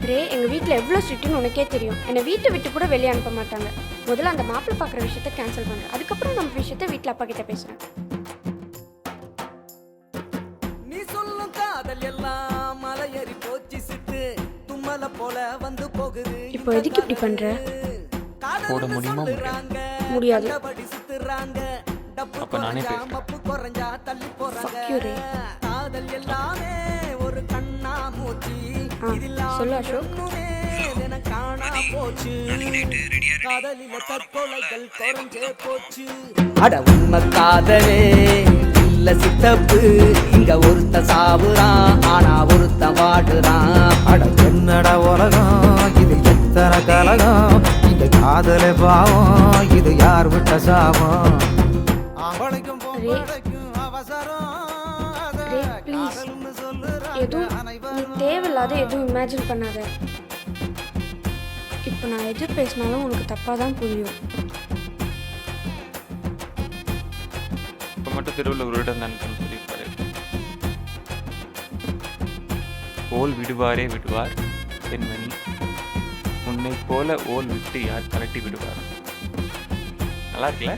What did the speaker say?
ரே, எங்கள் வீட்டில் எவ்வளோ ஸ்ட்ரிக்ட்னு உனக்கே தெரியும். என்னை வீட்டை விட்டு கூட வெளியே அனுப்ப மாட்டாங்க. முதல்ல அந்த மாப்பிள்ளை பார்க்குற விஷயத்த கேன்சல் பண்ணுறேன். அதுக்கப்புறம் நம்ம விஷயத்த வீட்டில் அப்பா கிட்ட பேசுகிறேன். நீ சொல்லும் காதல் எல்லாம் மலையேறி போச்சு சித்து தும்மல போல வந்து போகுது. இப்போ எதுக்கு இப்படி பண்ணுற? போட முடியுமா? முடியாது. அப்ப நானே பேசுறேன். Fuck you, ரே. காதல் எல்லாமே ஒரு கண்ணா மூச்சி. சொல்லு அசோக். காணா போச்சு. காதலில தற்கொலைகள் குறைஞ்சே போச்சு. அட உண்மை காதலே இல்ல சித்தப்பு. இங்க ஒருத்த சாவுறான் ஆனா ஒருத்த வாடுறான். அட என்னடா உலகம் இது எத்தனை கலகம். இந்த காதலே பாவம் இது யார் விட்ட சாபம். ஆம்பளைக்கும் பொம்பளைக்கும் அவசரம். ரே, ப்ளீஸ். எதுவும் நீ தேவையில்லாத எதுவும் இமேஜின் பண்ணாத. இப்போ நான் எது பேசினாலும் உனக்கு தப்பாக தான் புரியும். இப்போ மட்டும் தெருவில் ஒரு இடம் தான் சொல்லியிருப்பாரு. ஓல் விடுவாரே விடுவார் பெண்மணி, உன்னை போல ஓல் விட்டு யார் கலட்டி விடுவார். நல்லா இருக்குல்ல?